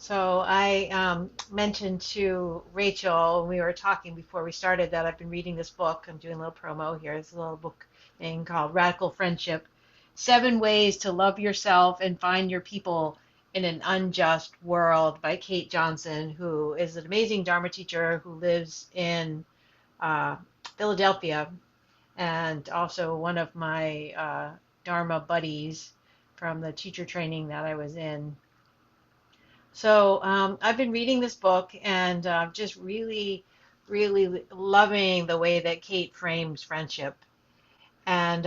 So I mentioned to Rachel when we were talking before we started that I've been reading this book. I'm doing a little promo here. It's a little book thing called Radical Friendship: 7 Ways to Love Yourself and Find Your People in an Unjust World by Kate Johnson, who is an amazing Dharma teacher who lives in uh, Philadelphia, and also one of my Dharma buddies from the teacher training that I was in. So I've been reading this book and just really, really loving the way that Kate frames friendship. And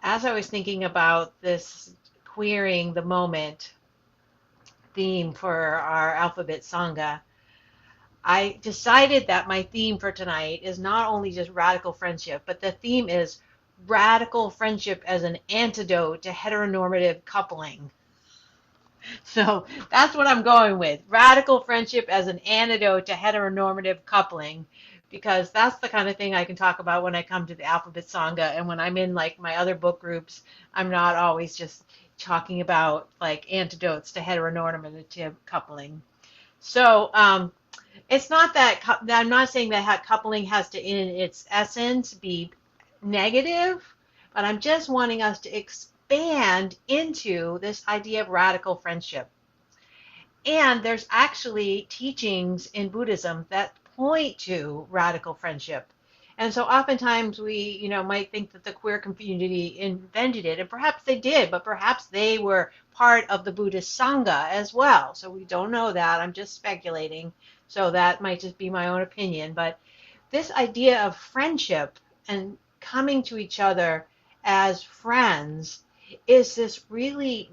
as I was thinking about this queering the moment theme for our Alphabet Sangha, I decided that my theme for tonight is not only just radical friendship, but the theme is radical friendship as an antidote to heteronormative coupling. So that's what I'm going with. Radical friendship as an antidote to heteronormative coupling, because that's the kind of thing I can talk about when I come to the Alphabet Sangha. And when I'm in like my other book groups, I'm not always just talking about like antidotes to heteronormative coupling. So it's not that I'm not saying that coupling has to, in its essence, be negative, but I'm just wanting us to expand into this idea of radical friendship. And there's actually teachings in Buddhism that point to radical friendship. And so oftentimes we, might think that the queer community invented it, and perhaps they did, but perhaps they were part of the Buddhist Sangha as well. So we don't know that. I'm just speculating. So that might just be my own opinion. But this idea of friendship and coming to each other as friends is this really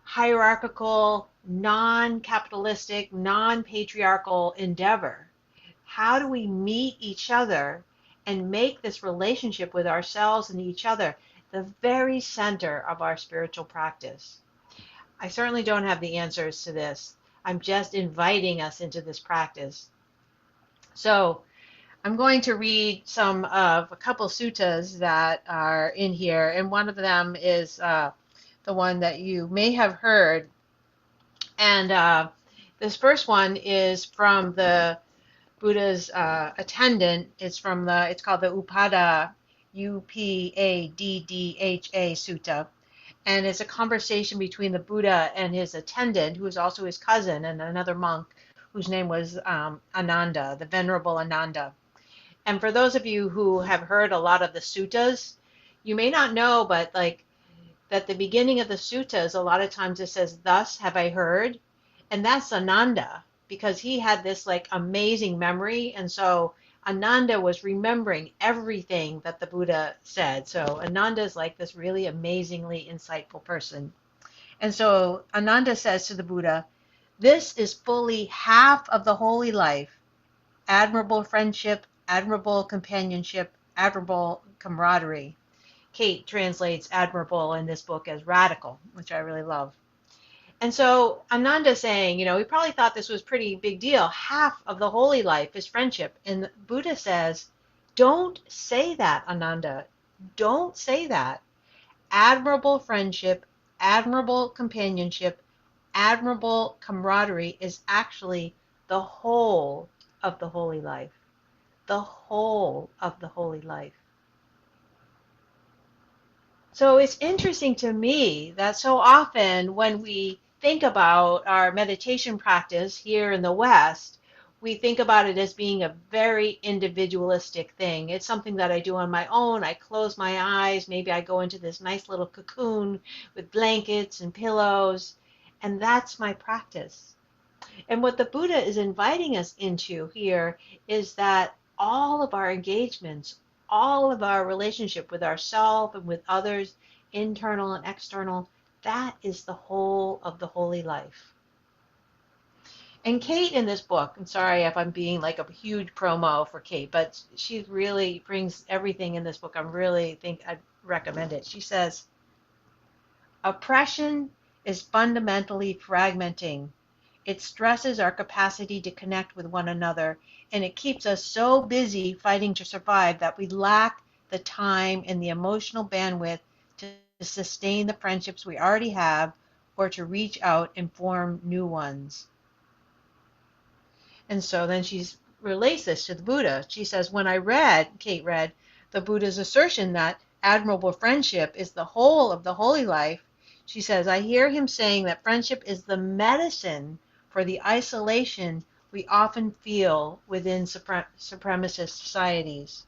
hierarchical, non-capitalistic, non-patriarchal endeavor. How do we meet each other and make this relationship with ourselves and each other the very center of our spiritual practice? I certainly don't have the answers to this. I'm just inviting us into this practice. So I'm going to read some of a couple suttas that are in here, and one of them is the one that you may have heard. And this first one is from the Buddha's attendant. It's called the Upadha Sutta. And it's a conversation between the Buddha and his attendant, who is also his cousin, and another monk whose name was Ananda, the Venerable Ananda. And for those of you who have heard a lot of the suttas, you may not know, but like that the beginning of the suttas, a lot of times it says, "Thus have I heard," and that's Ananda, because he had this like amazing memory, and so Ananda was remembering everything that the Buddha said. So Ananda is like this really amazingly insightful person. And so Ananda says to the Buddha, "This is fully half of the holy life: admirable friendship, admirable companionship, admirable camaraderie." Kate translates admirable in this book as radical, which I really love. And so Ananda's saying, he probably thought this was a pretty big deal. Half of the holy life is friendship. And Buddha says, don't say that, Ananda. Don't say that. Admirable friendship, admirable companionship, admirable camaraderie is actually the whole of the holy life. The whole of the holy life. So it's interesting to me that so often when we think about our meditation practice here in the West, we think about it as being a very individualistic thing. It's something that I do on my own. I close my eyes. Maybe I go into this nice little cocoon with blankets and pillows, and that's my practice. And what the Buddha is inviting us into here is that all of our engagements, all of our relationship with ourselves and with others, internal and external, that is the whole of the holy life. And Kate in this book, I'm sorry if I'm being like a huge promo for Kate, but she really brings everything in this book. I really think I'd recommend it. She says, oppression is fundamentally fragmenting. It stresses our capacity to connect with one another, and it keeps us so busy fighting to survive that we lack the time and the emotional bandwidth to sustain the friendships we already have or to reach out and form new ones. And so then she relates this to the Buddha. She says, when Kate read the Buddha's assertion that admirable friendship is the whole of the holy life, she says, I hear him saying that friendship is the medicine for the isolation we often feel within supremacist societies.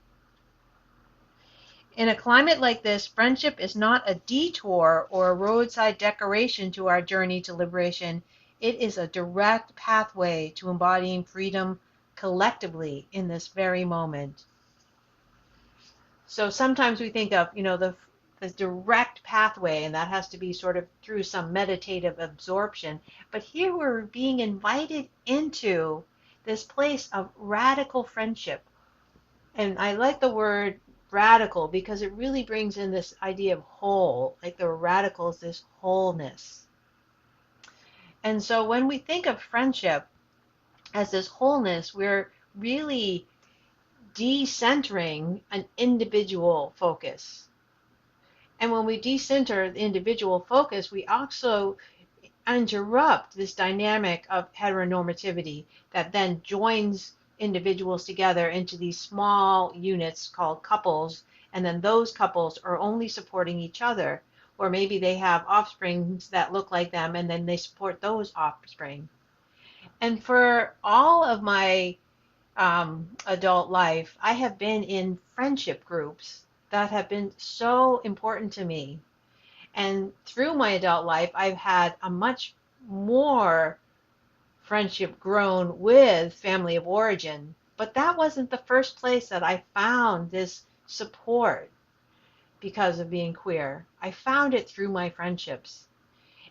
In a climate like this, friendship is not a detour or a roadside decoration to our journey to liberation. It is a direct pathway to embodying freedom collectively in this very moment. So sometimes we think of, the direct pathway, and that has to be sort of through some meditative absorption. But here we're being invited into this place of radical friendship. And I like the word radical because it really brings in this idea of whole, like the radical is this wholeness. And so when we think of friendship as this wholeness, we're really decentering an individual focus. And when we decenter the individual focus, we also interrupt this dynamic of heteronormativity that then joins individuals together into these small units called couples, and then those couples are only supporting each other, or maybe they have offspring that look like them and then they support those offspring. And for all of my adult life, I have been in friendship groups that have been so important to me. And through my adult life, I've had a much more friendship grown with family of origin. But that wasn't the first place that I found this support because of being queer. I found it through my friendships.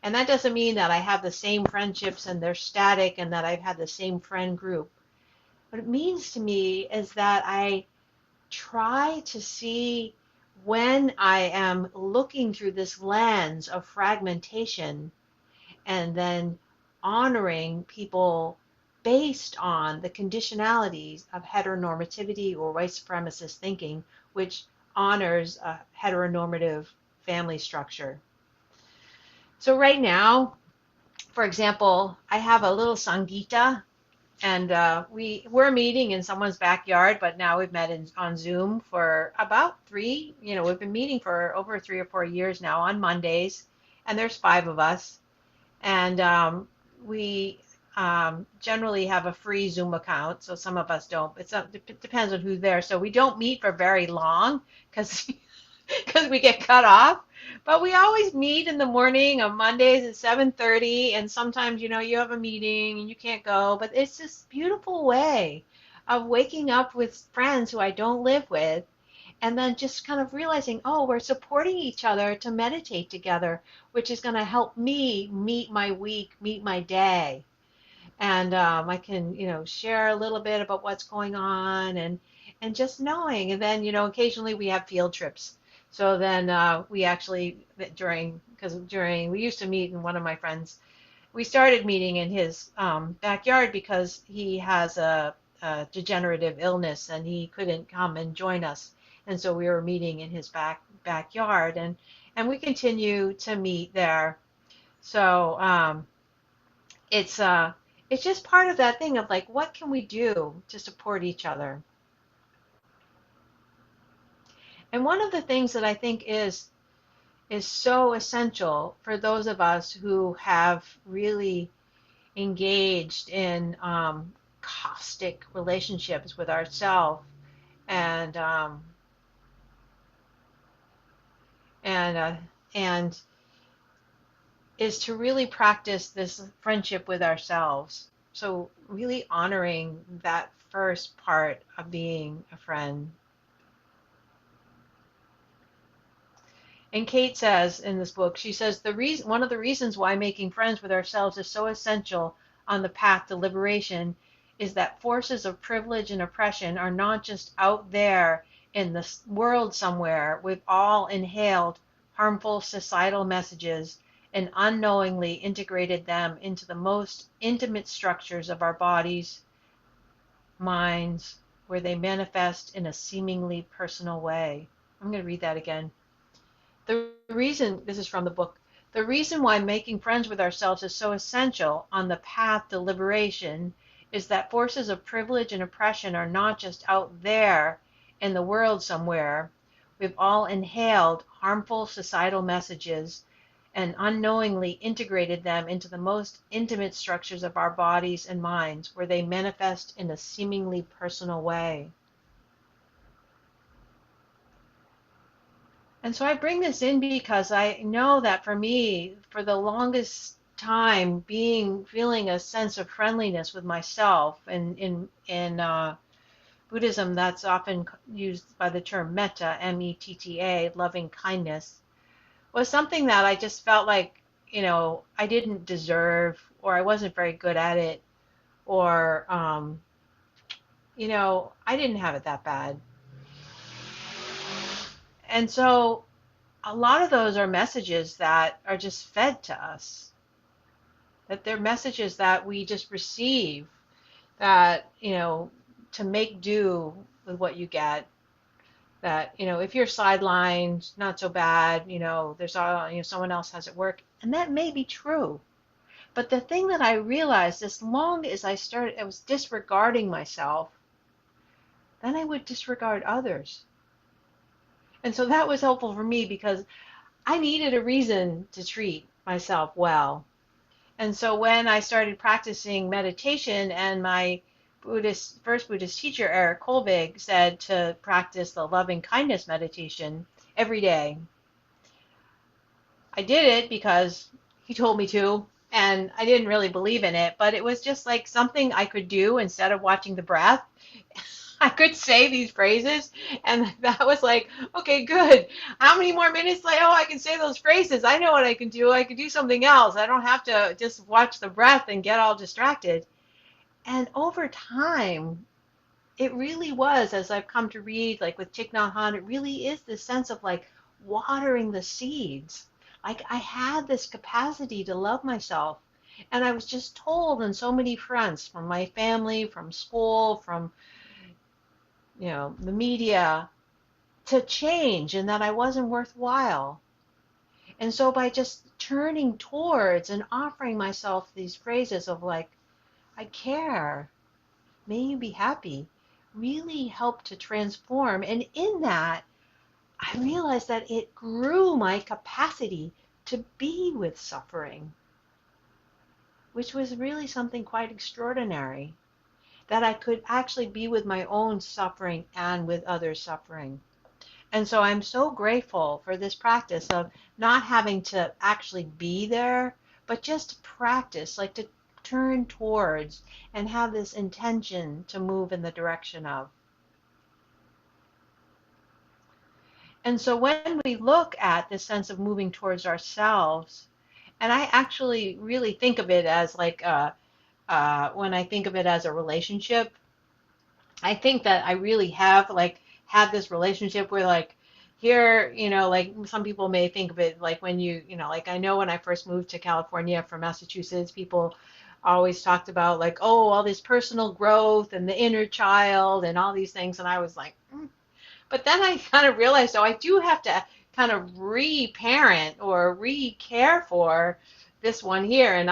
And that doesn't mean that I have the same friendships and they're static and that I've had the same friend group. What it means to me is that I try to see when I am looking through this lens of fragmentation and then honoring people based on the conditionalities of heteronormativity or white supremacist thinking, which honors a heteronormative family structure. So right now, for example, I have a little Sangita, and we're meeting in someone's backyard, but now we've met on Zoom for about we've been meeting for over 3 or 4 years now on Mondays, and there's 5 of us. And we generally have a free Zoom account, so some of us don't. It depends on who's there. So we don't meet for very long because we get cut off. But we always meet in the morning on Mondays at 7:30, and sometimes you have a meeting and you can't go. But it's this beautiful way of waking up with friends who I don't live with, and then just kind of realizing, oh, we're supporting each other to meditate together, which is going to help me meet my week, meet my day. And I can, share a little bit about what's going on and just knowing. And then, occasionally we have field trips. So then we actually, we used to meet in one of my friends, we started meeting in his backyard because he has a degenerative illness and he couldn't come and join us. And so we were meeting in his backyard, and we continue to meet there. So it's just part of that thing of like, what can we do to support each other? And one of the things that I think is so essential for those of us who have really engaged in caustic relationships with ourselves and and uh, and is to really practice this friendship with ourselves. So really honoring that first part of being a friend. And Kate says in this book, she says one of the reasons why making friends with ourselves is so essential on the path to liberation is that forces of privilege and oppression are not just out there in the world somewhere. We've all inhaled harmful societal messages and unknowingly integrated them into the most intimate structures of our bodies, minds, where they manifest in a seemingly personal way. I'm going to read that again. This is from the book, The reason why making friends with ourselves is so essential on the path to liberation is that forces of privilege and oppression are not just out there in the world somewhere. We've all inhaled harmful societal messages and unknowingly integrated them into the most intimate structures of our bodies and minds, where they manifest in a seemingly personal way. And so I bring this in because I know that for me, for the longest time, feeling a sense of friendliness with myself, and in Buddhism, that's often used by the term metta, metta, loving kindness, was something that I just felt like, I didn't deserve, or I wasn't very good at it, or I didn't have it that bad. And so a lot of those are messages that are just fed to us, that they're messages that we just receive, that, to make do with what you get, that, if you're sidelined, not so bad, there's all, someone else has it work. And that may be true. But the thing that I realized, as long as I was disregarding myself, then I would disregard others. And so that was helpful for me because I needed a reason to treat myself well. And so when I started practicing meditation, and my first Buddhist teacher, Eric Kolvig, said to practice the loving kindness meditation every day, I did it because he told me to, and I didn't really believe in it, but it was just like something I could do instead of watching the breath. I could say these phrases, and that was like, okay, good. How many more minutes? Like, oh, I can say those phrases. I know what I can do. I can do something else. I don't have to just watch the breath and get all distracted. And over time, it really was, as I've come to read, like with Thich Nhat Hanh, it really is this sense of like watering the seeds. Like I had this capacity to love myself. And I was just told, and so many friends from my family, from school, from the media, to change, and that I wasn't worthwhile. And so by just turning towards and offering myself these phrases of like, I care, may you be happy, really helped to transform. And in that, I realized that it grew my capacity to be with suffering, which was really something quite extraordinary, that I could actually be with my own suffering and with others' suffering. And so I'm so grateful for this practice of not having to actually be there, but just practice, like to turn towards and have this intention to move in the direction of. And so when we look at this sense of moving towards ourselves, and I actually really think of it as like when I think of it as a relationship, I think that I really have like had this relationship where like here, like some people may think of it like when like I know when I first moved to California from Massachusetts, people always talked about like, oh, all this personal growth and the inner child and all these things. And I was like, mm. But then I kind of realized, oh, I do have to kind of re-parent or re-care for this one here. And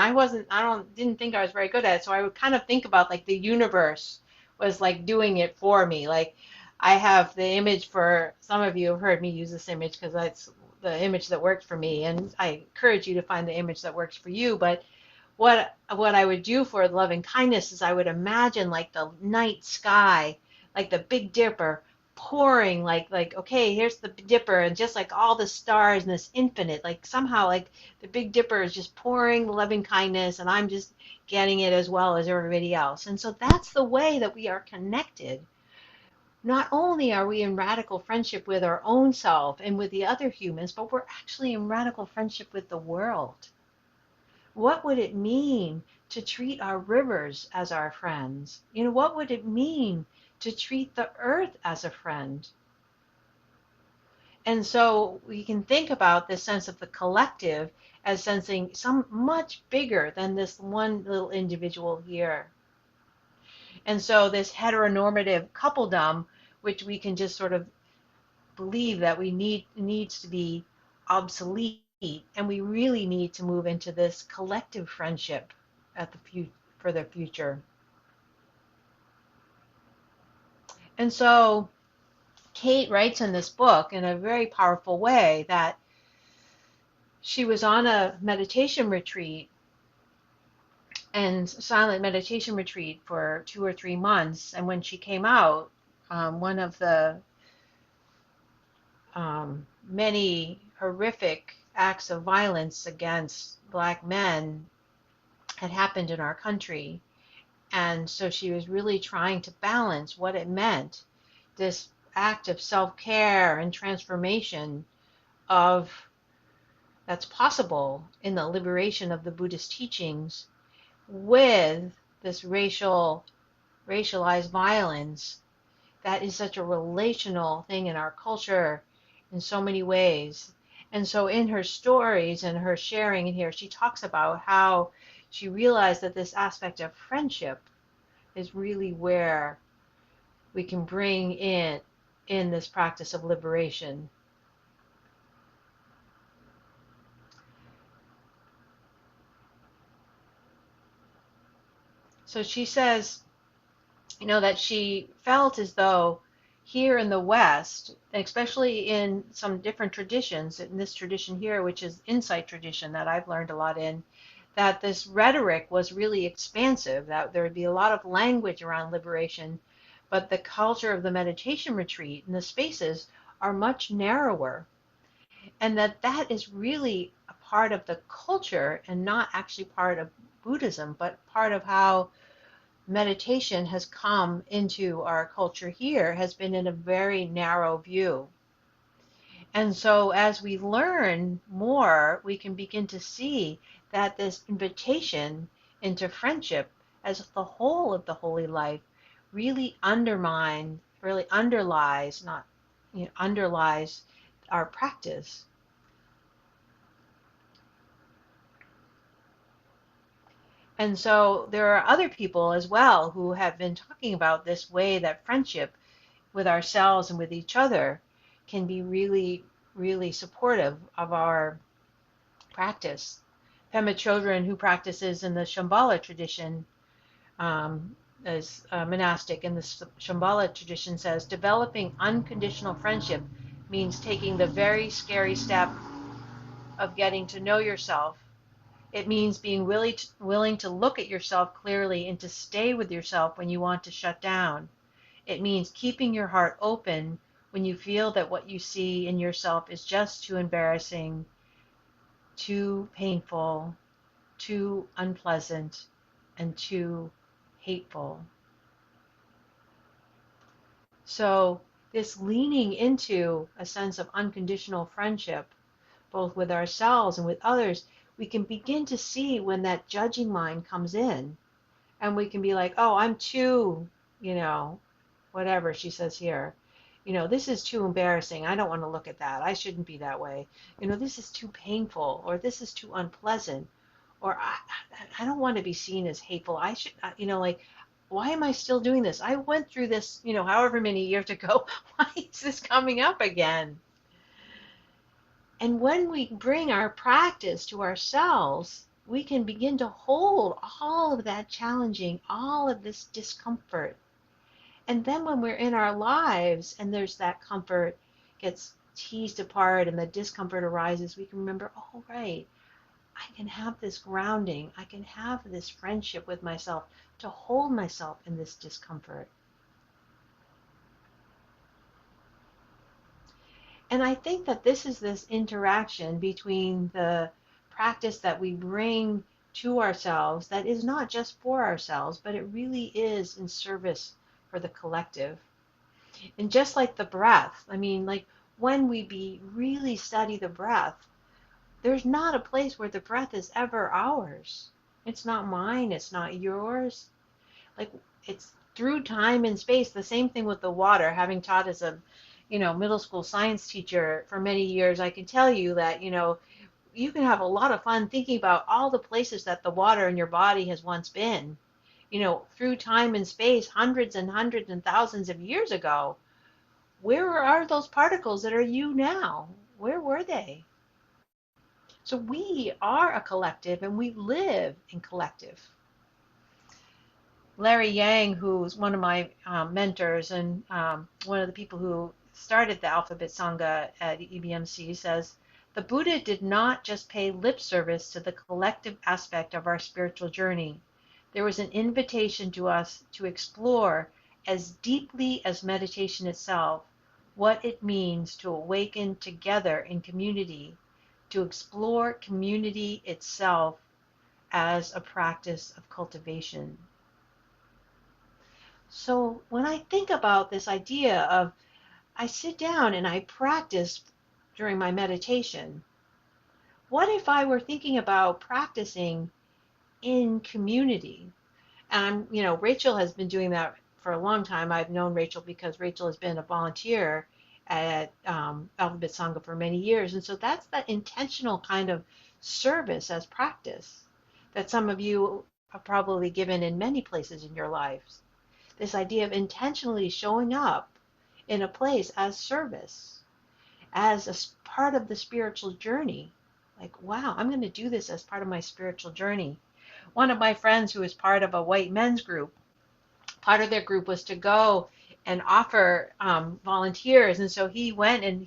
didn't think I was very good at it. So I would kind of think about like the universe was like doing it for me. Like I have the image, for some of you have heard me use this image because that's the image that worked for me. And I encourage you to find the image that works for you. But what I would do for loving kindness is I would imagine like the night sky, like the Big Dipper pouring, like okay, here's the Dipper, and just like all the stars and this infinite, like somehow like the Big Dipper is just pouring loving kindness, and I'm just getting it as well as everybody else. And so that's the way that we are connected. Not only are we in radical friendship with our own self and with the other humans, but we're actually in radical friendship with the world. What would it mean to treat our rivers as our friends? What would it mean to treat the earth as a friend? And so we can think about this sense of the collective as sensing some much bigger than this one little individual here. And so this heteronormative coupledom, which we can just sort of believe that we needs to be obsolete and we really need to move into this collective friendship for the future. And so Kate writes in this book in a very powerful way that she was on a meditation retreat and silent meditation retreat for 2 or 3 months. And when she came out, one of the many horrific acts of violence against Black men had happened in our country. And so she was really trying to balance what it meant, this act of self-care and transformation of that's possible in the liberation of the Buddhist teachings with this racialized violence that is such a relational thing in our culture in so many ways. And so in her stories and her sharing in here, she talks about how she realized that this aspect of friendship is really where we can bring in this practice of liberation. So she says, that she felt as though here in the West, especially in some different traditions, in this tradition here, which is insight tradition that I've learned a lot in, that this rhetoric was really expansive, that there would be a lot of language around liberation, but the culture of the meditation retreat and the spaces are much narrower, and that is really a part of the culture and not actually part of Buddhism, but part of how meditation has come into our culture here has been in a very narrow view. And so as we learn more, we can begin to see that this invitation into friendship as the whole of the holy life really underlies, not, underlies our practice. And so there are other people as well who have been talking about this way that friendship with ourselves and with each other can be really, really supportive of our practice. Pema Chodron, who practices in the Shambhala tradition, as a monastic in the Shambhala tradition, says developing unconditional friendship means taking the very scary step of getting to know yourself. It means being willing to look at yourself clearly and to stay with yourself when you want to shut down. It means keeping your heart open when you feel that what you see in yourself is just too embarrassing, too painful, too unpleasant, and too hateful. So, this leaning into a sense of unconditional friendship, both with ourselves and with others, we can begin to see when that judging mind comes in. And we can be like, oh, I'm too, whatever she says here. This is too embarrassing. I don't want to look at that. I shouldn't be that way. This is too painful, or this is too unpleasant, or I don't want to be seen as hateful. I should, why am I still doing this? I went through this, however many years ago. Why is this coming up again? And when we bring our practice to ourselves, we can begin to hold all of that challenging, all of this discomfort. And then when we're in our lives and there's that comfort gets teased apart and the discomfort arises, we can remember, oh, right, I can have this grounding. I can have this friendship with myself to hold myself in this discomfort. And I think that this is this interaction between the practice that we bring to ourselves that is not just for ourselves, but it really is in service for the collective. And just like the breath, like when we really study the breath, there's not a place where the breath is ever ours. It's not mine, it's not yours. Like it's through time and space. The same thing with the water. Having taught as a middle school science teacher for many years, I can tell you that you can have a lot of fun thinking about all the places that the water in your body has once been, through time and space, hundreds and hundreds and thousands of years ago. Where are those particles that are you now? Where were they? So we are a collective and we live in collective. Larry Yang, who's one of my mentors and one of the people who started the Alphabet Sangha at EBMC, says the Buddha did not just pay lip service to the collective aspect of our spiritual journey. There was an invitation to us to explore as deeply as meditation itself what it means to awaken together in community, to explore community itself as a practice of cultivation. So when I think about this idea of I sit down and I practice during my meditation, what if I were thinking about practicing in community? And Rachel has been doing that for a long time. I've known Rachel because Rachel has been a volunteer at Alphabet Sangha for many years. And so that's that intentional kind of service as practice that some of you have probably given in many places in your lives. This idea of intentionally showing up in a place as service, as a part of the spiritual journey. Like, wow, I'm going to do this as part of my spiritual journey. One of my friends who is part of a white men's group, part of their group was to go and offer volunteers. And so he went and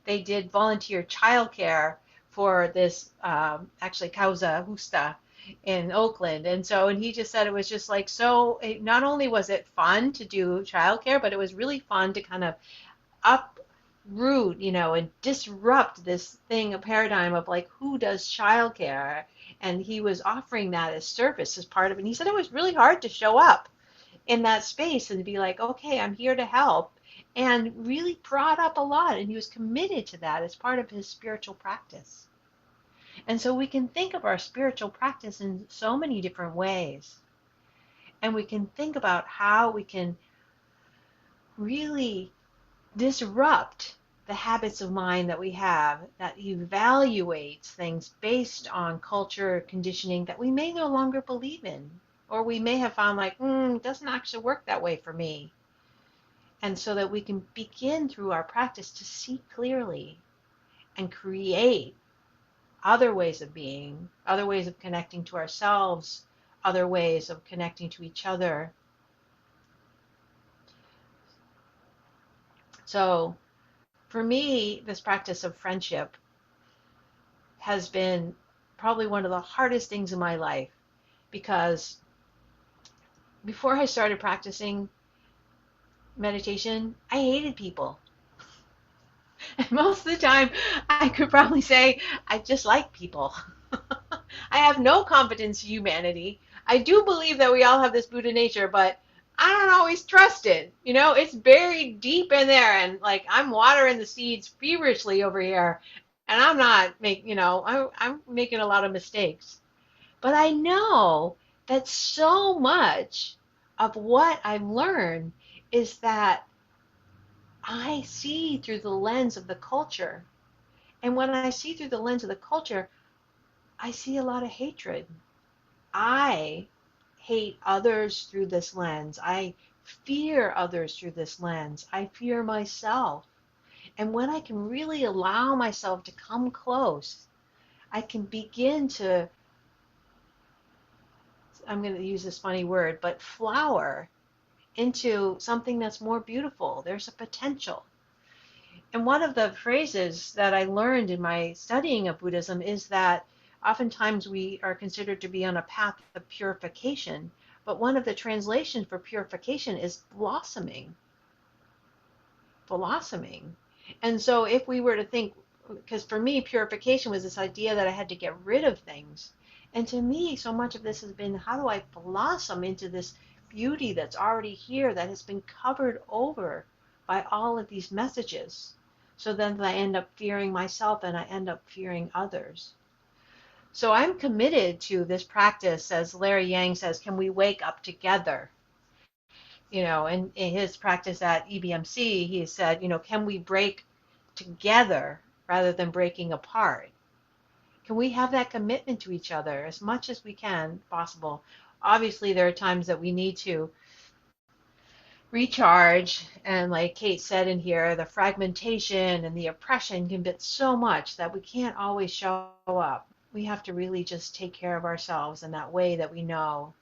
they did volunteer childcare for this, actually, Causa Justa in Oakland. And he just said it was just like, so not only was it fun to do childcare, but it was really fun to kind of uproot, and disrupt this thing, a paradigm of like, who does childcare? And he was offering that as service as part of it. And he said it was really hard to show up in that space and be like, okay, I'm here to help. And really brought up a lot. And he was committed to that as part of his spiritual practice. And so we can think of our spiritual practice in so many different ways. And we can think about how we can really disrupt the habits of mind that we have that evaluates things based on culture conditioning that we may no longer believe in, or we may have found like, it doesn't actually work that way for me. And so that we can begin through our practice to see clearly and create other ways of being, other ways of connecting to ourselves, other ways of connecting to each other. So for me, this practice of friendship has been probably one of the hardest things in my life, because before I started practicing meditation, I hated people. And most of the time, I could probably say I just like people. I have no confidence in humanity. I do believe that we all have this Buddha nature, but I don't always trust it. It's buried deep in there, and like I'm watering the seeds feverishly over here, and I'm not I'm making a lot of mistakes. But I know that so much of what I've learned is that I see through the lens of the culture. And when I see through the lens of the culture, I see a lot of hatred. I hate others through this lens. I fear others through this lens. I fear myself. And when I can really allow myself to come close, I can begin to, I'm going to use this funny word, but flower into something that's more beautiful. There's a potential. And one of the phrases that I learned in my studying of Buddhism is that oftentimes we are considered to be on a path of purification, but one of the translations for purification is blossoming. Blossoming. And so if we were to think, because for me, purification was this idea that I had to get rid of things. And to me, so much of this has been, how do I blossom into this beauty that's already here, that has been covered over by all of these messages? So then I end up fearing myself and I end up fearing others. So I'm committed to this practice, as Larry Yang says, can we wake up together? In his practice at EBMC, he said, can we break together rather than breaking apart? Can we have that commitment to each other as much as we can possible? Obviously, there are times that we need to recharge. And like Kate said in here, the fragmentation and the oppression can be so much that we can't always show up. We have to really just take care of ourselves in that way that we know.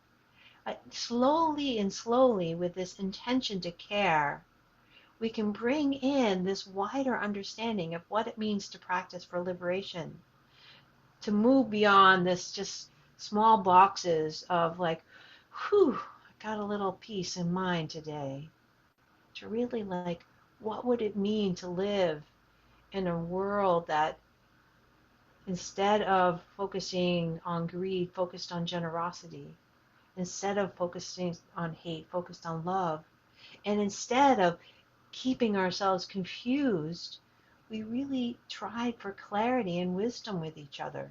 Slowly and slowly, with this intention to care, we can bring in this wider understanding of what it means to practice for liberation, to move beyond this just small boxes of like, whew, I got a little peace in mind today, to really like, what would it mean to live in a world that instead of focusing on greed, focused on generosity, instead of focusing on hate, focused on love, and instead of keeping ourselves confused, we really tried for clarity and wisdom with each other.